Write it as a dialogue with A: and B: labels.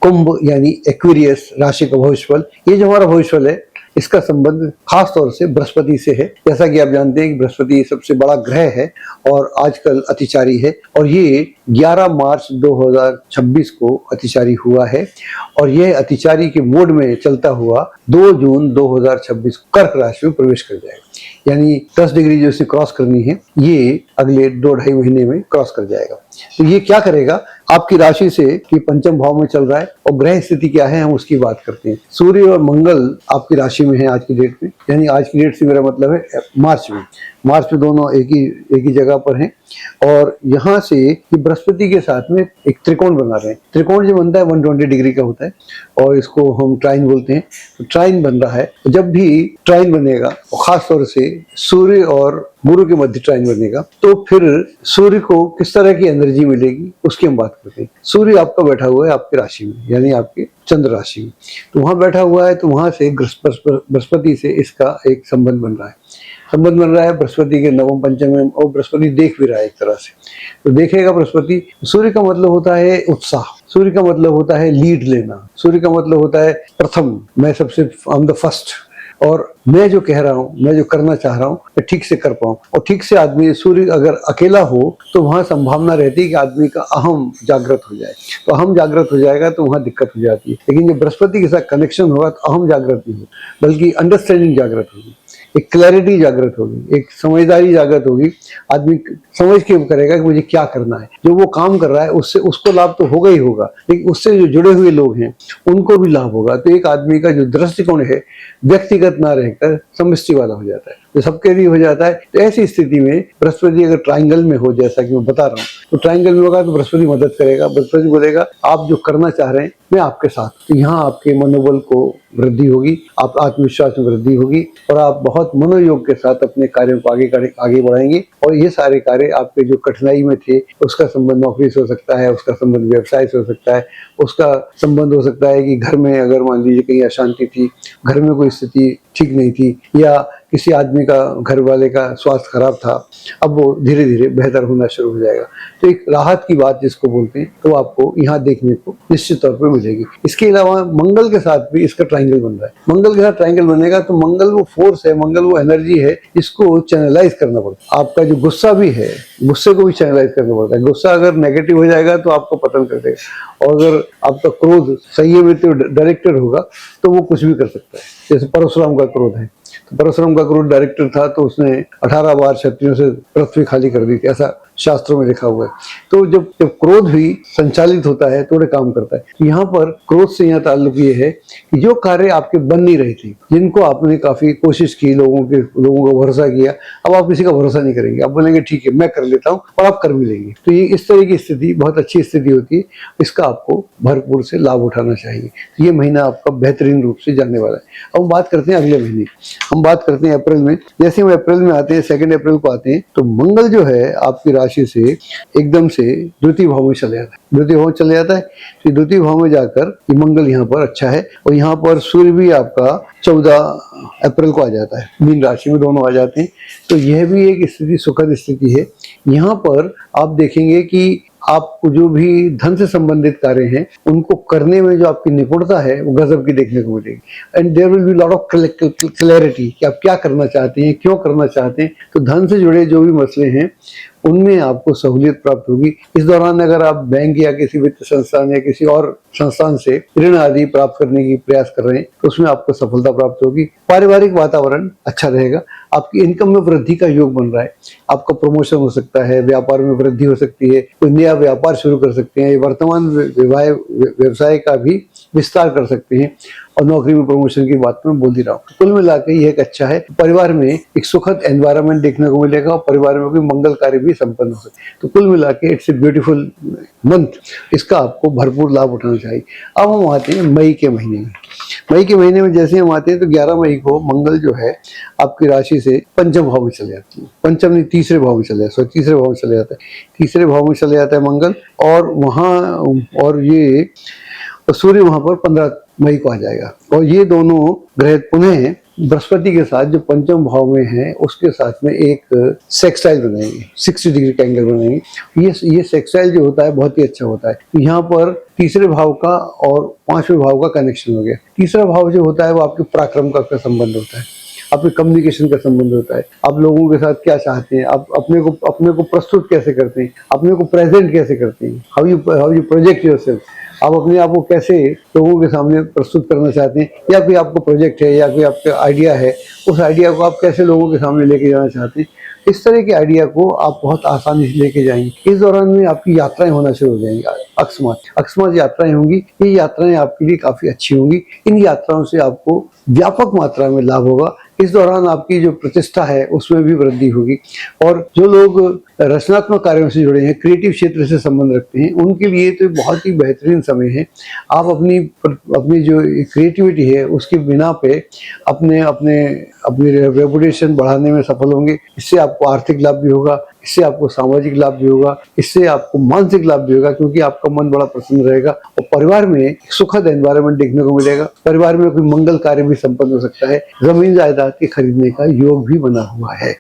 A: कुंभ यानी एक्वेरियस राशि का भविष्यफल, ये जो हमारा भविष्यफल है इसका संबंध खास तौर से बृहस्पति से है। जैसा कि आप जानते हैं कि बृहस्पति सबसे बड़ा ग्रह है और आजकल अतिचारी है, और ये 11 मार्च 2026 को अतिचारी हुआ है, और यह अतिचारी के मोड में चलता हुआ 2 जून 2026 कर्क राशि में प्रवेश कर जाएगा। यानी 10 डिग्री जो इसे क्रॉस करनी है ये अगले 2-2.5 महीने में क्रॉस कर जाएगा। तो ये क्या करेगा, आपकी राशि से कि पंचम भाव में चल रहा है और ग्रह स्थिति क्या है हम उसकी बात करते हैं। सूर्य और मंगल आपकी राशि में है आज की डेट में, यानी आज की डेट से मेरा मतलब है मार्च में दोनों एक ही जगह पर हैं। और यहाँ से कि बृहस्पति के साथ में एक त्रिकोण बना रहे हैं। त्रिकोण जो बनता है 120 डिग्री का होता है और इसको हम ट्राइन बोलते हैं। तो ट्राइन बन रहा है, जब भी ट्राइन बनेगा और खास तौर से सूर्य और गुरु के मध्य ट्राइन बनेगा तो फिर सूर्य को किस तरह की एनर्जी मिलेगी उसकी हम बात करते हैं। सूर्य आपका बैठा हुआ है आपकी राशि में, यानी आपके चंद्र राशि में, तो वहां बैठा हुआ है, तो वहां से बृहस्पति से इसका एक संबंध बन रहा है बृहस्पति के नवम पंचम में, और बृहस्पति देख भी रहा है एक तरह से। तो देखेगा बृहस्पति, सूर्य का मतलब होता है उत्साह, सूर्य का मतलब होता है लीड लेना, सूर्य का मतलब होता है प्रथम, मैं सबसे आई एम द फर्स्ट, और मैं जो कह रहा हूँ, मैं जो करना चाह रहा हूँ मैं ठीक से कर पाऊँ। और ठीक से आदमी, सूर्य अगर अकेला हो तो वहां संभावना रहती है कि आदमी का अहम जागृत हो जाए, तो अहम जागृत हो जाएगा तो वहां दिक्कत हो जाती है। लेकिन जब बृहस्पति के साथ कनेक्शन होगा तो अहम जागृत नहीं हो बल्कि अंडरस्टैंडिंग जागृत होगी, एक क्लैरिटी जागृत होगी, एक समझदारी जागृत होगी। आदमी समझ के करेगा कि मुझे क्या करना है। जो वो काम कर रहा है उससे उसको लाभ तो होगा ही होगा, लेकिन उससे जो जुड़े हुए लोग हैं उनको भी लाभ होगा। तो एक आदमी का जो दृष्टिकोण है व्यक्तिगत ना रहकर समष्टि वाला हो जाता है, तो सबके लिए हो जाता है। तो ऐसी स्थिति में बृहस्पति अगर ट्राइंगल में हो, जैसा कि मैं बता रहा हूँ, तो ट्राइंगल में होगा तो बृहस्पति मदद करेगा। बृहस्पति बोलेगा आप जो करना चाह रहे हैं मैं आपके साथ। तो यहाँ आपके मनोबल को वृद्धि होगी, आप आत्मविश्वास में वृद्धि होगी और आप बहुत मनोयोग के साथ अपने कार्यों को आगे बढ़ाएंगे। और ये सारे कार्य आपके जो कठिनाई में थे उसका संबंध नौकरी से हो सकता है, उसका संबंध व्यवसाय से हो सकता है, उसका संबंध हो सकता है कि घर में अगर मान लीजिए कहीं अशांति थी, घर में कोई स्थिति ठीक नहीं थी, या किसी आदमी का, घर वाले का स्वास्थ्य खराब था, अब वो धीरे धीरे बेहतर होना शुरू हो जाएगा। तो एक राहत की बात जिसको बोलते हैं तो आपको यहाँ देखने को निश्चित तौर पर मिलेगी। इसके अलावा मंगल के साथ भी इसका ट्रायंगल बन रहा है। मंगल के साथ ट्रायंगल बनेगा तो मंगल वो फोर्स है, मंगल वो एनर्जी है जिसको चैनलाइज करना पड़ता है। आपका जो गुस्सा भी है, गुस्से को भी चैनलाइज करना पड़ता है। गुस्सा अगर नेगेटिव हो जाएगा तो आपको पतन कर देगा, और अगर आपका क्रोध संयम डायरेक्टर होगा तो वो कुछ भी कर सकता है। जैसे परशुराम का क्रोध है, तो परशुराम का क्रोध डायरेक्टर था तो उसने 18 बार क्षत्रियों से पृथ्वी खाली कर दी थी, ऐसा शास्त्रों में लिखा हुआ है। तो जब क्रोध भी संचालित होता है थोड़े काम करता है। तो यहाँ पर क्रोध से यहाँ ताल्लुक ये है कि जो कार्य आपके बन नहीं रहे थे, जिनको आपने काफी कोशिश की, लोगों को भरोसा किया, अब आप किसी का भरोसा नहीं करेंगे, आप बोलेंगे ठीक है मैं कर लेता हूँ, और आप कर भी लेंगे। तो ये इस तरह की स्थिति बहुत अच्छी स्थिति होती है, इसका आपको भरपूर से लाभ उठाना चाहिए। तो ये महीना आपका बेहतरीन रूप से जाने वाला है। अब हम बात करते हैं अगले महीने, हम बात करते हैं अप्रैल में। जैसे हम अप्रैल में आते हैं, 2 अप्रैल को आते हैं, तो मंगल जो है आपकी राशि से एकदम से द्वितीय भाव में चले जाता है। द्वितीय भाव चले जाता है तो द्वितीय भाव में जाकर ये मंगल यहाँ पर अच्छा है, और यहाँ पर सूर्य भी आपका 14 अप्रैल को आ जाता है, मीन राशि में दोनों आ जाते हैं। तो यह भी एक स्थिति, सुखद स्थिति है। यहाँ पर आप देखेंगे कि आपको जो भी धन से संबंधित कार्य हैं उनको करने में जो आपकी निपुणता है वो गजब की देखने को मिलेगी। And there will be lot of clarity कि आप क्या करना चाहते हैं, क्यों करना चाहते हैं। तो धन से जुड़े जो भी मसले हैं उनमें आपको सहूलियत प्राप्त होगी। इस दौरान अगर आप बैंक या किसी वित्त संस्थान या किसी और संस्थान से ऋण आदि प्राप्त करने की प्रयास कर रहे हैं तो उसमें आपको सफलता प्राप्त होगी। पारिवारिक वातावरण अच्छा रहेगा, आपकी इनकम में वृद्धि का योग बन रहा है, आपका प्रमोशन हो सकता है, व्यापार में वृद्धि हो सकती है, कोई नया व्यापार शुरू कर सकते हैं, वर्तमान व्यवसाय का भी विस्तार कर सकते हैं, और नौकरी में प्रमोशन की बात में बोल ही रहा हूँ। कुल मिलाकर यह एक अच्छा है। परिवार में एक सुखद एनवायरनमेंट देखने को मिलेगा और परिवार में भी मंगल कार्य भी संपन्न हो सकते। तो कुल मिलाकर इट्स ए ब्यूटीफुल मंथ, इसका आपको भरपूर लाभ उठाना चाहिए। अब हम आते हैं मई के महीने में। मई के महीने में जैसे हम आते हैं तो 11 मई को मंगल जो है आपकी राशि से पंचम भाव में चले जाती है, पंचम नहीं तीसरे भाव में चले जाता है, तीसरे भाव में चले जाता है, तीसरे भाव में चले जाता है मंगल। और वहाँ और ये सूर्य वहां पर 15 मई को आ जाएगा, और ये दोनों ग्रह पुनः बृहस्पति के साथ जो पंचम भाव में है उसके साथ में एक सेक्सटाइल बनाएंगे, 60 डिग्री का एंगल बनाएंगे। ये सेक्सटाइल जो होता है बहुत ही अच्छा होता है। यहाँ पर तीसरे भाव का और पांचवें भाव का कनेक्शन हो गया। तीसरा भाव जो होता है वो आपके पराक्रम का संबंध होता है, आपके कम्युनिकेशन का संबंध होता है। आप लोगों के साथ क्या चाहते हैं, आप अपने को प्रस्तुत कैसे करते हैं, अपने को प्रेजेंट कैसे करते हैं, हाउ यू प्रोजेक्ट योरसेल्फ, आप अपने आप को कैसे लोगों के सामने प्रस्तुत करना चाहते हैं, या कोई आपको प्रोजेक्ट है या कोई आपका आइडिया है, उस आइडिया को आप कैसे लोगों के सामने लेके जाना चाहते हैं। इस तरह के आइडिया को आप बहुत आसानी से लेके जाएंगे। इस दौरान में आपकी यात्राएं होना शुरू हो जाएंगी, अकस्मात यात्राएं होंगी। ये यात्राएं आपके लिए काफी अच्छी होंगी। इन यात्राओं से आपको व्यापक मात्रा में लाभ होगा। इस दौरान आपकी जो प्रतिष्ठा है उसमें भी वृद्धि होगी। और जो लोग रचनात्मक कार्यों से जुड़े हैं, क्रिएटिव क्षेत्र से संबंध रखते हैं, उनके लिए तो बहुत ही बेहतरीन समय है। आप अपनी जो क्रिएटिविटी है उसकी बिना पे अपनी रेपुटेशन बढ़ाने में सफल होंगे। इससे आपको आर्थिक लाभ भी होगा, इससे आपको सामाजिक लाभ भी होगा, इससे आपको मानसिक लाभ भी होगा, क्योंकि आपका मन बड़ा प्रसन्न रहेगा और परिवार में एक सुखद एनवायरनमेंट देखने को मिलेगा। परिवार में कोई मंगल कार्य भी संपन्न हो सकता है। जमीन जायदाद के खरीदने का योग भी बना हुआ है।